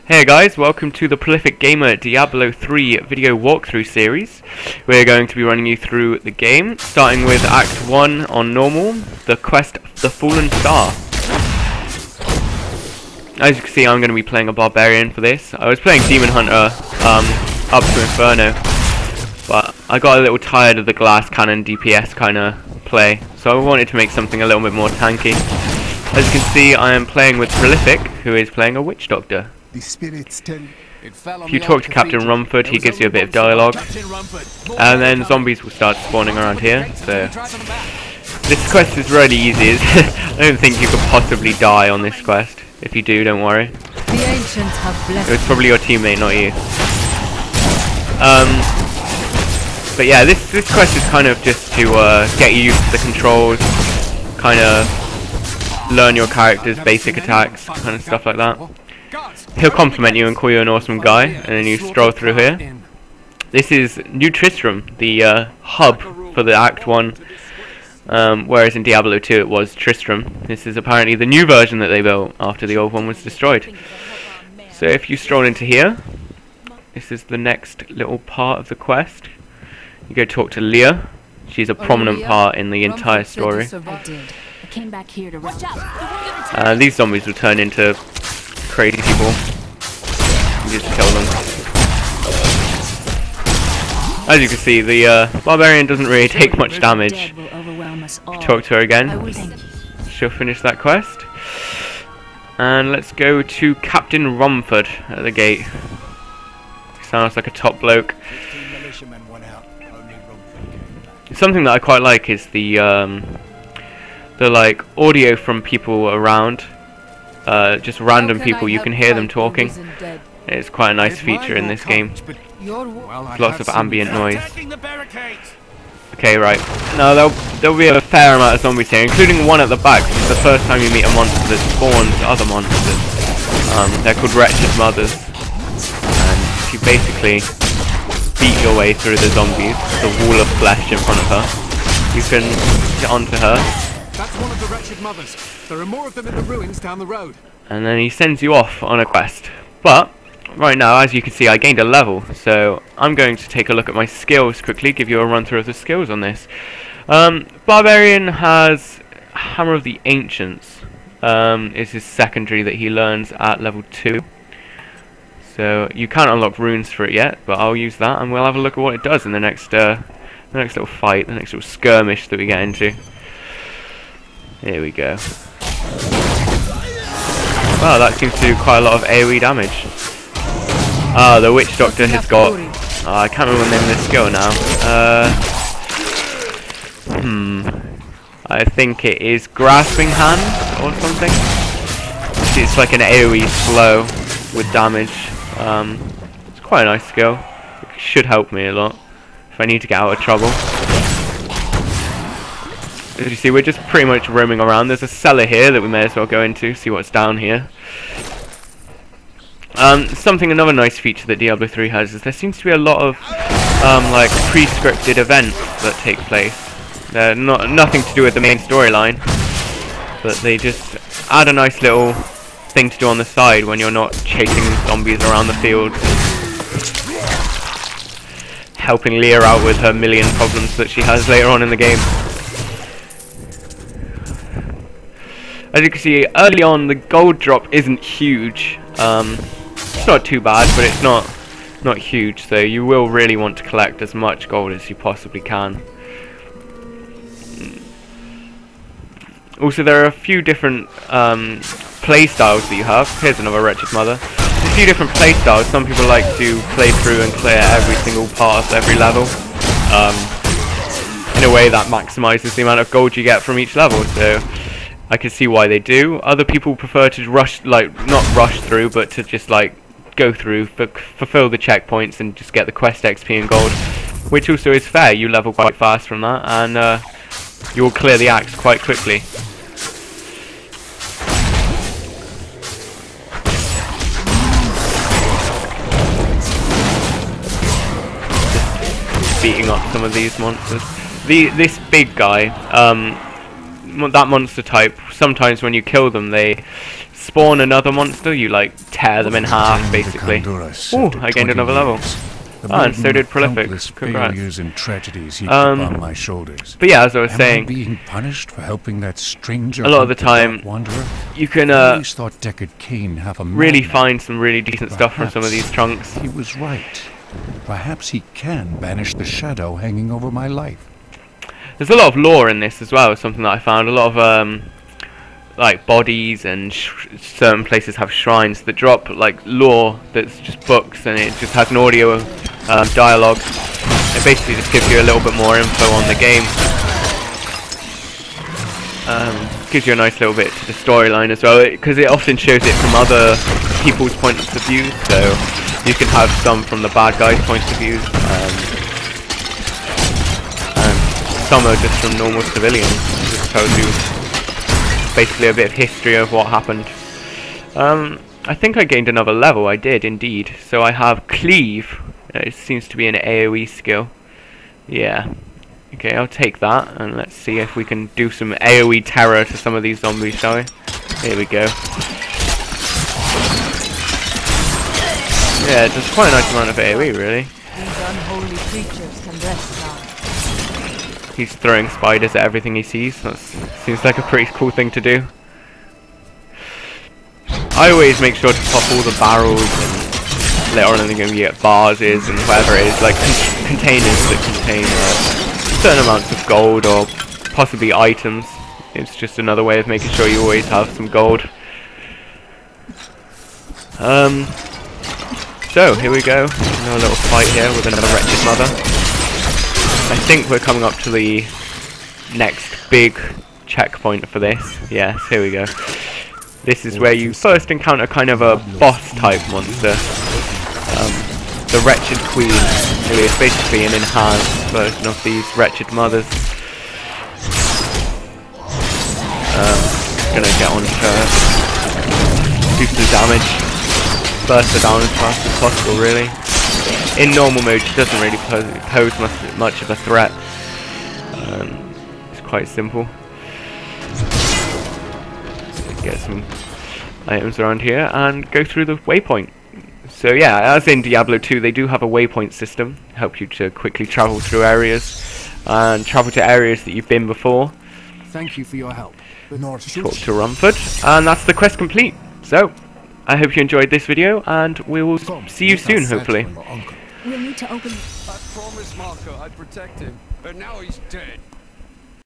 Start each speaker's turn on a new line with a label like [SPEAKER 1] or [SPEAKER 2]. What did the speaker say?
[SPEAKER 1] Hey guys, welcome to the Prolific Gamer Diablo 3 video walkthrough series. We're going to be running you through the game, starting with Act 1 on normal, the quest The Fallen Star. As you can see, I'm going to be playing a Barbarian for this. I was playing Demon Hunter up to Inferno, but I got a little tired of the glass cannon DPS kind of play, so I wanted to make something a little bit more tanky. As you can see, I am playing with Prolific, who is playing a Witch Doctor. If you talk to Captain Rumford, he gives you a bit of dialogue, and then zombies will start spawning around here. So this quest is really easy. I don't think you could possibly die on this quest. If you do, don't worry. It was probably your teammate, not you. But yeah, this quest is kind of just to get you used to the controls, kind of learn your character's basic attacks, kind of stuff like that. He'll compliment you and call you an awesome guy, and then you stroll through here. This is New Tristram, the hub for the Act 1, whereas in Diablo 2 it was Tristram. This is apparently the new version that they built after the old one was destroyed. So if you stroll into here, this is the next little part of the quest. You go talk to Leah. She's a prominent part in the entire story. These zombies will turn into crazy people. You just kill them. As you can see, the Barbarian doesn't really take much damage. Talk to her again. She'll finish that quest. And let's go to Captain Rumford at the gate. He sounds like a top bloke. Something that I quite like is the like audio from people around. Just random people, you can hear them talking. It's quite a nice feature in this game. Lots of ambient noise. Okay, right. Now there'll be a fair amount of zombies here, including one at the back. This is the first time you meet a monster that spawns other monsters. They're called Wretched Mothers. And if you basically beat your way through the zombies, the wall of flesh in front of her, you can get onto her.
[SPEAKER 2] That's one of the Wretched Mothers. There are more of them in the ruins down the road.
[SPEAKER 1] And then he sends you off on a quest. But right now, as you can see, I gained a level, so I'm going to take a look at my skills quickly, give you a run through of the skills on this. Barbarian has Hammer of the Ancients, is his secondary that he learns at level 2. So you can't unlock runes for it yet, but I'll use that and we'll have a look at what it does in the next little fight, the next little skirmish that we get into. Here we go. Wow, that seems to do quite a lot of AoE damage. Ah, the Witch Doctor has got... I can't remember the name of this skill now. I think it is Grasping Hand or something. It's like an AoE slow with damage. It's quite a nice skill. It should help me a lot if I need to get out of trouble. As you see, we're just pretty much roaming around. There's a cellar here that we may as well go into, see what's down here. Another nice feature that Diablo 3 has is there seems to be a lot of like pre-scripted events that take place. They're nothing to do with the main storyline, but they just add a nice little thing to do on the side when you're not chasing zombies around the field, helping Leah out with her million problems that she has later on in the game. As you can see, early on the gold drop isn't huge. It's not too bad, but it's not huge, so you will really want to collect as much gold as you possibly can. Also, there are a few different play styles that you have. Here's another Wretched Mother. There's a few different play styles. Some people like to play through and clear every single part of every level in a way that maximizes the amount of gold you get from each level. So I can see why they do. Other people prefer to rush, like, not rush through, but to just like go through, fulfill the checkpoints and just get the quest XP and gold, which also is fair. You level quite fast from that, and you will clear the acts quite quickly. Just beating up some of these monsters. This big guy, that monster type, sometimes when you kill them they spawn another monster, you like tear them in half basically. Oh, I gained another level. Oh, and so did Prolific. Congrats.
[SPEAKER 3] And tragedies heaped upon my shoulders.
[SPEAKER 1] But yeah, as I was saying,
[SPEAKER 3] Am I being punished for helping that stranger?
[SPEAKER 1] A lot of the time,
[SPEAKER 3] wanderer?
[SPEAKER 1] you can
[SPEAKER 3] I always thought Deckard Cain half a
[SPEAKER 1] really
[SPEAKER 3] madman.
[SPEAKER 1] find some really decent stuff from some of these trunks.
[SPEAKER 3] He was right. Perhaps he can banish the shadow hanging over my life.
[SPEAKER 1] There's a lot of lore in this as well, something that I found. A lot of like bodies and certain places have shrines that drop like lore that's just books, and it just has an audio dialogue. It basically just gives you a little bit more info on the game. Gives you a nice little bit to the storyline as well, because it often shows it from other people's points of view, so you can have some from the bad guys' points of view, and some are just from normal civilians. It just tells you basically a bit of history of what happened. I think I gained another level. I did indeed. So I have Cleave. It seems to be an AoE skill. Yeah. Okay, I'll take that, and let's see if we can do some AoE terror to some of these zombies, shall we? Here we go. Yeah, just quite a nice amount of AoE, really.
[SPEAKER 4] These unholy creatures can rest now.
[SPEAKER 1] He's throwing spiders at everything he sees. That seems like a pretty cool thing to do. I always make sure to pop all the barrels, and later on in the game you get vases and whatever it is, like containers that contain certain amounts of gold or possibly items. It's just another way of making sure you always have some gold. So here we go. Another little fight here with another wretched mother. I think we're coming up to the next big checkpoint for this. Yes, here we go. This is where you first encounter kind of a boss type monster. The Wretched Queen, who is basically an enhanced version of these wretched mothers. Gonna get on to her. Do some damage. Burst her down as fast as possible, really. In normal mode, she doesn't really pose much of a threat. It's quite simple. Get some items around here and go through the waypoint. So yeah, as in Diablo 2, they do have a waypoint system, help you to quickly travel through areas and travel to areas that you've been before.
[SPEAKER 2] Thank you for your help.
[SPEAKER 1] Talk to Rumford, and that's the quest complete. So I hope you enjoyed this video, and we will see you soon, hopefully.
[SPEAKER 4] We'll need to open.
[SPEAKER 2] I promised Marco I'd protect him, but now he's dead.